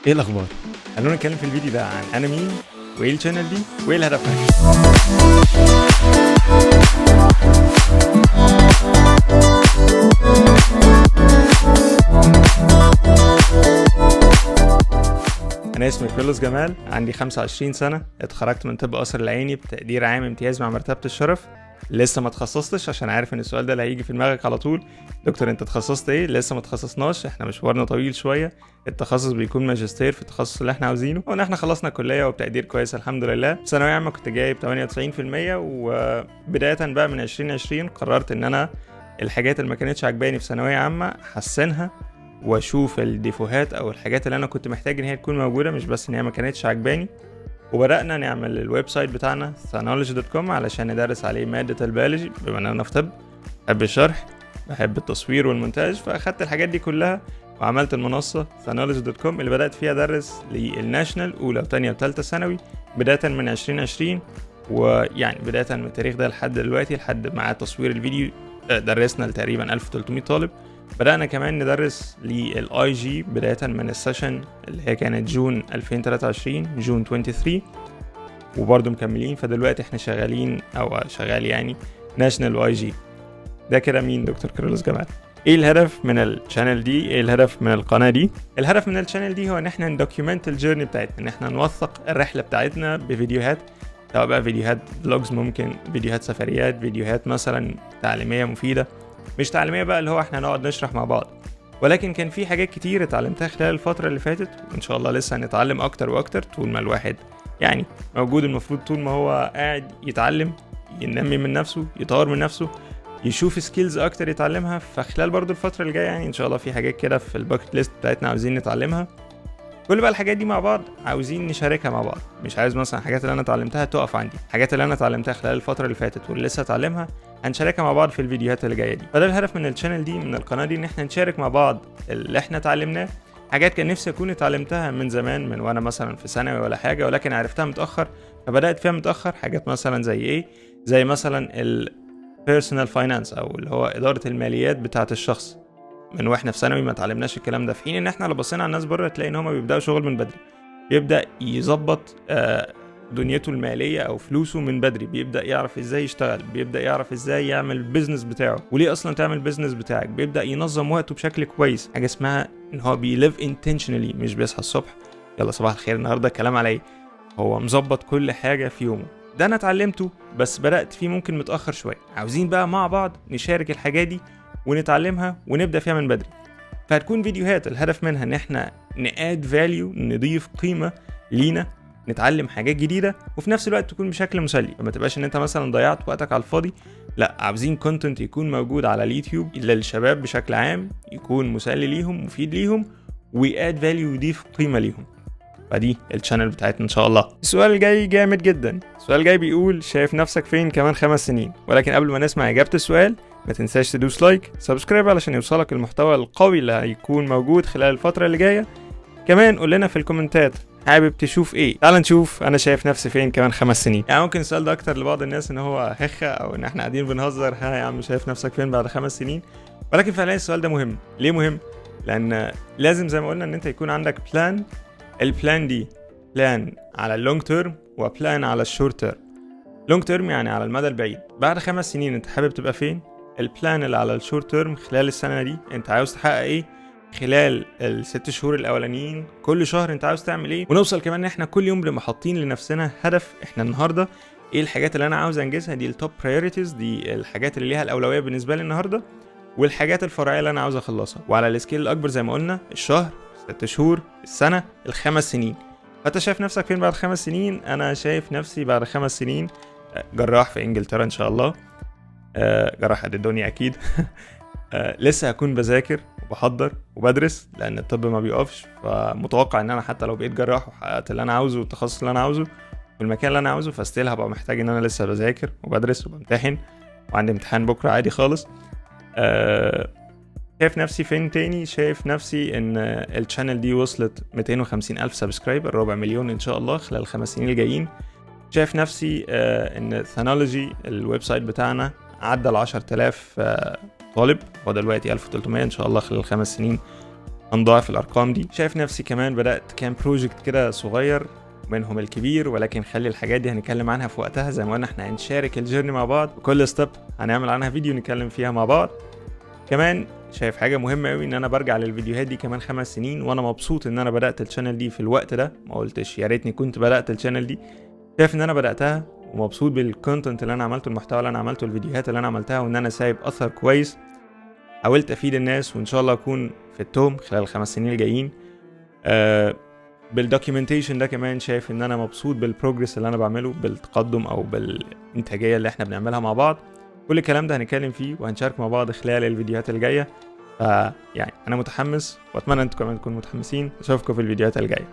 ايه الاخبار؟ خلونا نتكلم في الفيديو ده عن انا مين وايه الشانل دي وايه الهدف منها. انا اسمي كرولوس جمال، عندي 25 سنه، اتخرجت من طب قصر العيني بتقدير عام امتياز مع مرتبه الشرف. لسه ما اتخصصتش عشان عارف ان السؤال ده اللي هيجي في دماغك على طول. دكتور انت اتخصصت ايه؟ لسه ما اتخصصناش، احنا مشوارنا طويل شويه. التخصص بيكون ماجستير في التخصص اللي احنا عاوزينه، وان احنا خلصنا الكليه وبتقدير كويس الحمد لله. ثانويه عامه كنت جايب 98%، وبدايه بقى من 2020 قررت ان انا الحاجات اللي ما كانتش عجباني في ثانويه عامه احسنها، واشوف الديفوهات او الحاجات اللي انا كنت محتاج ان هي تكون موجوده، مش بس ان هي ما كانتش عجباني. وبدأنا نعمل الويب سايت بتاعنا thanology.com علشان ندرس عليه مادة البيولوجي، بما ان انا في طب بحب الشرح، بحب التصوير والمونتاج، فاخدت الحاجات دي كلها وعملت المنصة thanology.com اللي بدأت فيها ادرس للناشونال اولى وثانيه وثالثه ثانوي بداية من 2020. ويعني بداية من التاريخ ده لحد دلوقتي، لحد مع تصوير الفيديو درسنا لتقريبا 1300 طالب. بدأنا كمان ندرس للاي جي بداية من السيشن اللي هي كانت جون 2023 جون 23، وبرضه مكملين. فدلوقتي احنا شغال يعني ناشونال واي جي. ده كده مين دكتور كرولوس جمال. ايه الهدف من الشانل دي؟ ايه الهدف من القناة دي؟ الهدف من الشانل دي هو ان احنا ندوكيومنت الجيرني بتاعتنا، ان احنا نوثق الرحلة بتاعتنا بفيديوهات، سواء بقى فيديوهات فلوجز، ممكن فيديوهات سفريات، فيديوهات مثلا تعليمية مفيدة، مش تعليمية بقى اللي هو احنا نقعد نشرح مع بعض، ولكن كان في حاجات كتير اتعلمتها خلال الفترة اللي فاتت، وان شاء الله لسه هنتعلم اكتر واكتر طول ما الواحد يعني موجود. المفروض طول ما هو قاعد يتعلم، ينمي من نفسه، يطور من نفسه، يشوف سكيلز اكتر يتعلمها. فخلال برضو الفترة اللي جاية يعني ان شاء الله في حاجات كده في الباكت ليست بتاعتنا عاوزين نتعلمها. كل بقى الحاجات دي مع بعض عاوزين نشاركها مع بعض، مش عايز مثلا الحاجات اللي انا اتعلمتها تقف عندي، الحاجات اللي انا اتعلمتها خلال الفتره اللي فاتت واللي لسه اتعلمها هنشاركها مع بعض في الفيديوهات اللي جايه دي. فده الهدف من الشانل دي، من القناه دي، ان احنا نشارك مع بعض اللي احنا اتعلمناه. حاجات كان نفسي اكون اتعلمتها من زمان، من وانا مثلا في ثانوي ولا حاجه، ولكن عرفتها متاخر فبدات فيها متاخر. حاجات مثلا زي ايه؟ زي مثلا البيرسونال فاينانس، او اللي هو اداره الماليات بتاعه الشخص. من واحنا في ثانوي ما اتعلمناش الكلام ده، في حين ان احنا لو بصينا على الناس بره تلاقي ان هم بيبداوا شغل من بدري، بيبدا يظبط دنيته الماليه او فلوسه من بدري، بيبدا يعرف ازاي يشتغل، بيبدا يعرف ازاي يعمل البيزنس بتاعه، وليه اصلا تعمل البيزنس بتاعك، بيبدا ينظم وقته بشكل كويس. حاجه اسمها ان هو بيليف انتشنالي، مش بيصحى الصبح يلا صباح الخير النهارده كلام عليا، هو مظبط كل حاجه في يومه. ده انا اتعلمته بس بدات فيه ممكن متاخر شويه. عاوزين بقى مع بعض نشارك الحاجات دي ونتعلمها ونبدا فيها من بدري. فهتكون فيديوهات الهدف منها ان احنا ناد فاليو، نضيف قيمه لينا، نتعلم حاجات جديده، وفي نفس الوقت تكون بشكل مسلي، فما تبقاش ان انت مثلا ضيعت وقتك على الفاضي. لا، عاوزين كونتنت يكون موجود على اليوتيوب للشباب بشكل عام، يكون مسلي ليهم، مفيد ليهم، وياد فاليو، يضيف قيمه ليهم. فدي الشانل بتاعتنا ان شاء الله. السؤال الجاي جامد جدا. السؤال الجاي بيقول شايف نفسك فين كمان 5 سنين؟ ولكن قبل ما نسمع اجابه السؤال ما تنساش تدوس لايك، سبسكرايب علشان يوصلك المحتوى القوي اللي هيكون موجود خلال الفتره اللي جايه. كمان قول لنا في الكومنتات حابب تشوف ايه. تعال نشوف انا شايف نفسي فين كمان 5 سنين. يعني ممكن السؤال ده اكتر لبعض الناس ان هو هخه، او ان احنا قاعدين بنهزر، ها يا عم شايف نفسك فين بعد 5 سنين؟ ولكن فعلا السؤال ده مهم. ليه مهم؟ لان لازم زي ما قلنا ان انت يكون عندك بلان. البلان دي بلان على اللونج تيرم وبلان على الشورت تيرم. لونج تيرم يعني على المدى البعيد، بعد 5 سنين انت حابب تبقى فين. البلان اللي على الشورت تيرم خلال السنه دي انت عاوز تحقق ايه خلال ال6 شهور الاولانيين، كل شهر انت عاوز تعمل ايه. ونوصل كمان ان احنا كل يوم بنبقى حاطين لنفسنا هدف. احنا النهارده ايه الحاجات اللي انا عاوز انجزها، دي التوب برايورتيز، دي الحاجات اللي ليها الاولويه بالنسبه لي النهارده، والحاجات الفرعيه اللي انا عاوز اخلصها. وعلى السكيل الاكبر زي ما قلنا الشهر، 6 شهور، السنه، ال5 سنين. فانت شايف نفسك فين بعد 5 سنين؟ انا شايف نفسي بعد 5 سنين جراح في انجلترا ان شاء الله، جراح قد الدنيا اكيد. لسه هكون بذاكر وبحضر وبدرس، لان الطب ما بيقفش. فمتوقع ان انا حتى لو بقيت جراح وحققت اللي انا عاوزه والتخصص اللي انا عاوزه والمكان اللي انا عاوزه، فستيل هبقى محتاج ان انا لسه بذاكر وبدرس وبمتحن، وعندي امتحان بكره عادي خالص. شايف نفسي فين تاني؟ شايف نفسي ان الشانل دي وصلت 250,000 سبسكرايبر، 250,000 ان شاء الله خلال 5 سنين الجايين. شايف نفسي ان ثانولوجي الويب سايت بتاعنا عدى ال 10,000 طالب، هو دلوقتي 1300 ان شاء الله خلال 5 سنين هنضاعف الارقام دي. شايف نفسي كمان بدات كام بروجكت كده صغير منهم الكبير، ولكن خلي الحاجات دي هنتكلم عنها في وقتها. زي ما قلنا احنا هنشارك الجيرني مع بعض، وكل ستيب هنعمل عنها فيديو نتكلم فيها مع بعض. كمان شايف حاجه مهمه قوي ان انا برجع للفيديوهات دي كمان 5 سنين، وانا مبسوط ان انا بدات الشانل دي في الوقت ده. ما قلتش يا ريتني كنت بدات الشانل دي، شايف ان انا بداتها ومبسوط بالكونتنت اللي انا عملته، المحتوى اللي انا عملته، الفيديوهات اللي انا عملتها، وان انا سايب اثر كويس. حاولت افيد الناس وان شاء الله اكون فدتهم خلال ال5 سنين الجايين. بالدوكيومنتيشن ده كمان شايف ان انا مبسوط بالبروجرس اللي انا بعمله، بالتقدم او بالانتاجيه اللي احنا بنعملها مع بعض. كل الكلام ده هنتكلم فيه وهنشارك مع بعض خلال الفيديوهات الجايه. يعني انا متحمس واتمنى انتوا كمان تكونوا متحمسين. اشوفكم في الفيديوهات الجايه.